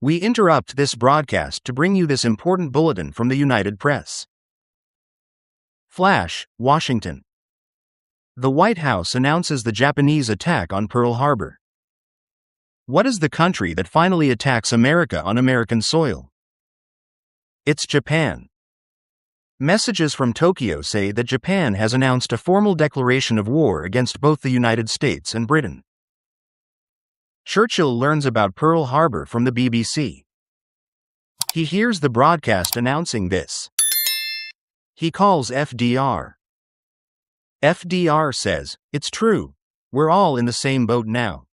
We interrupt this broadcast to bring you this important bulletin from the United Press. Flash, Washington. The White House announces the Japanese attack on Pearl Harbor. What is the country that finally attacks America on American soil? It's Japan. Messages from Tokyo say that Japan has announced a formal declaration of war against both the United States and Britain. Churchill learns about Pearl Harbor from the BBC. He hears the broadcast announcing this. He calls FDR. FDR says, "It's true. We're all in the same boat now."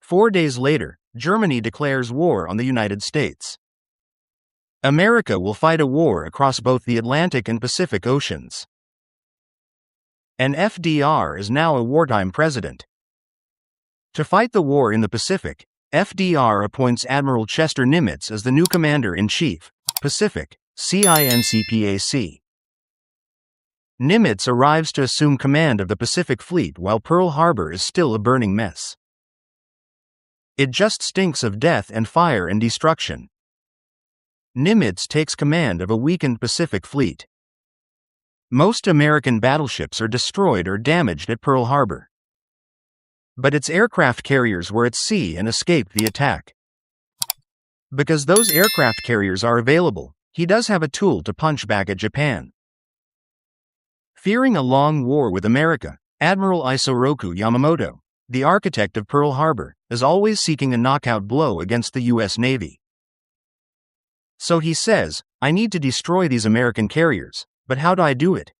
4 days later, Germany declares war on the United States. America will fight a war across both the Atlantic and Pacific Oceans. And FDR is now a wartime president. To fight the war in the Pacific, FDR appoints Admiral Chester Nimitz as the new Commander-in-Chief, Pacific, CINCPAC. Nimitz arrives to assume command of the Pacific Fleet while Pearl Harbor is still a burning mess. It just stinks of death and fire and destruction. Nimitz takes command of a weakened Pacific Fleet. Most American battleships are destroyed or damaged at Pearl Harbor. But its aircraft carriers were at sea and escaped the attack. Because those aircraft carriers are available, he does have a tool to punch back at Japan. Fearing a long war with America, Admiral Isoroku Yamamoto, the architect of Pearl Harbor, is always seeking a knockout blow against the U.S. Navy. So he says, "I need to destroy these American carriers, but how do I do it?"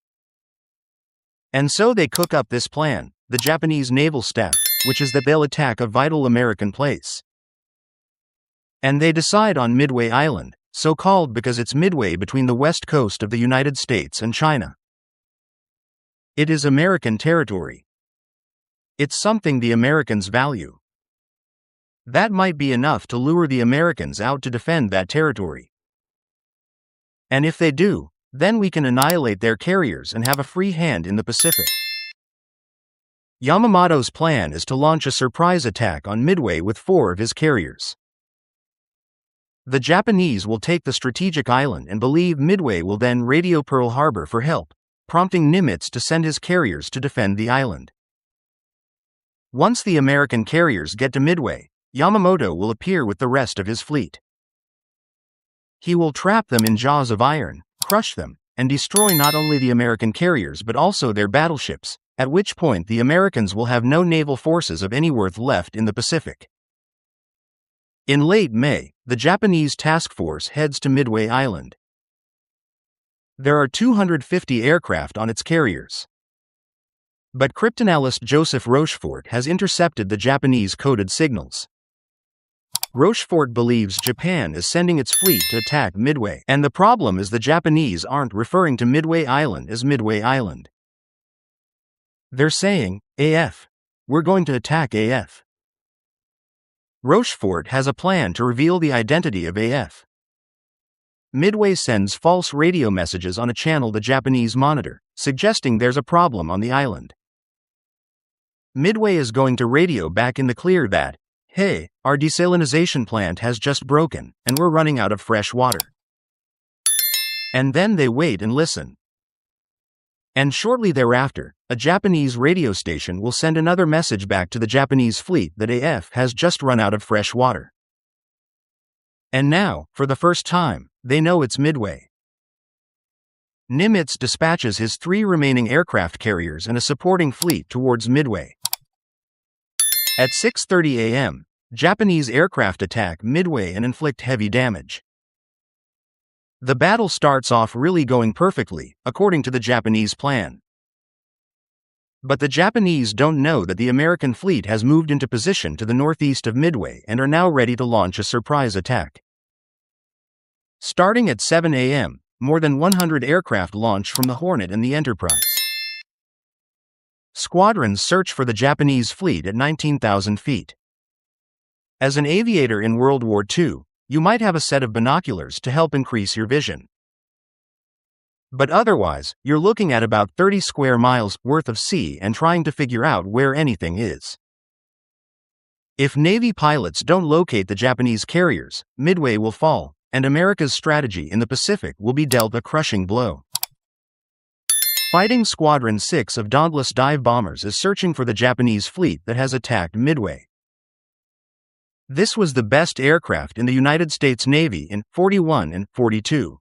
And so they cook up this plan, the Japanese naval staff, which is that they'll attack a vital American place. And they decide on Midway Island, so called because it's midway between the west coast of the United States and China. It is American territory. It's something the Americans value. That might be enough to lure the Americans out to defend that territory. And if they do, then we can annihilate their carriers and have a free hand in the Pacific. Yamamoto's plan is to launch a surprise attack on Midway with 4 of his carriers. The Japanese will take the strategic island and believe Midway will then radio Pearl Harbor for help, prompting Nimitz to send his carriers to defend the island. Once the American carriers get to Midway, Yamamoto will appear with the rest of his fleet. He will trap them in jaws of iron, crush them, and destroy not only the American carriers but also their battleships, at which point the Americans will have no naval forces of any worth left in the Pacific. In late May, the Japanese task force heads to Midway Island. There are 250 aircraft on its carriers. But cryptanalyst Joseph Rochefort has intercepted the Japanese coded signals. Rochefort believes Japan is sending its fleet to attack Midway, and the problem is the Japanese aren't referring to Midway Island as Midway Island. They're saying, AF. We're going to attack AF. Rochefort has a plan to reveal the identity of AF. Midway sends false radio messages on a channel the Japanese monitor, suggesting there's a problem on the island. Midway is going to radio back in the clear that, "Hey, our desalinization plant has just broken, and we're running out of fresh water." And then they wait and listen. And shortly thereafter, a Japanese radio station will send another message back to the Japanese fleet that AF has just run out of fresh water. And now, for the first time, they know it's Midway. Nimitz dispatches his 3 remaining aircraft carriers and a supporting fleet towards Midway. At 6:30 a.m., Japanese aircraft attack Midway and inflict heavy damage. The battle starts off really going perfectly, according to the Japanese plan. But the Japanese don't know that the American fleet has moved into position to the northeast of Midway and are now ready to launch a surprise attack. Starting at 7 a.m., more than 100 aircraft launch from the Hornet and the Enterprise. Squadrons search for the Japanese fleet at 19,000 feet. As an aviator in World War II, you might have a set of binoculars to help increase your vision. But otherwise, you're looking at about 30 square miles worth of sea and trying to figure out where anything is. If Navy pilots don't locate the Japanese carriers, Midway will fall, and America's strategy in the Pacific will be dealt a crushing blow. Fighting Squadron 6 of Dauntless dive bombers is searching for the Japanese fleet that has attacked Midway. This was the best aircraft in the United States Navy in 41 and 42.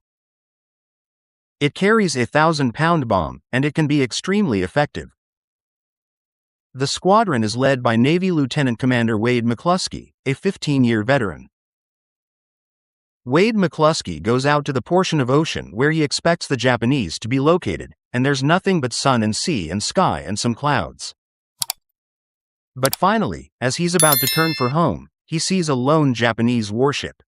It carries a 1,000-pound bomb, and it can be extremely effective. The squadron is led by Navy Lieutenant Commander Wade McCluskey, a 15-year veteran. Wade McCluskey goes out to the portion of ocean where he expects the Japanese to be located, and there's nothing but sun and sea and sky and some clouds. But finally, as he's about to turn for home, he sees a lone Japanese warship.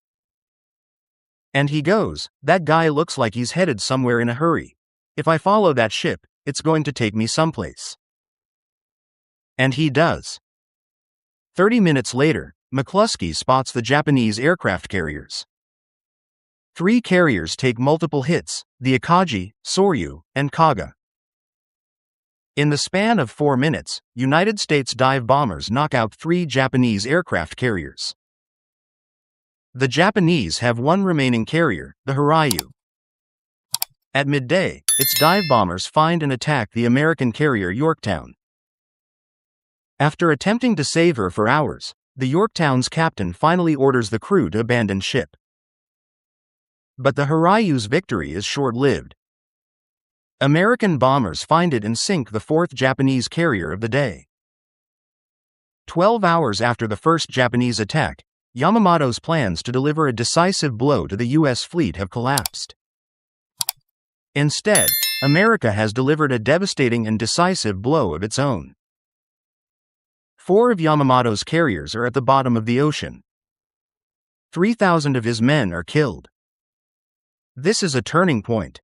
And he goes, "That guy looks like he's headed somewhere in a hurry. If I follow that ship, it's going to take me someplace." And he does. 30 minutes later, McCluskey spots the Japanese aircraft carriers. 3 carriers take multiple hits, the Akagi, Soryu, and Kaga. In the span of 4 minutes, United States dive bombers knock out 3 Japanese aircraft carriers. The Japanese have 1 remaining carrier, the Hiryu. At midday, its dive bombers find and attack the American carrier Yorktown. After attempting to save her for hours, the Yorktown's captain finally orders the crew to abandon ship. But the Hiryu's victory is short-lived. American bombers find it and sink the 4th Japanese carrier of the day. 12 hours after the first Japanese attack, Yamamoto's plans to deliver a decisive blow to the U.S. fleet have collapsed. Instead, America has delivered a devastating and decisive blow of its own. 4 of Yamamoto's carriers are at the bottom of the ocean. 3,000 of his men are killed. This is a turning point.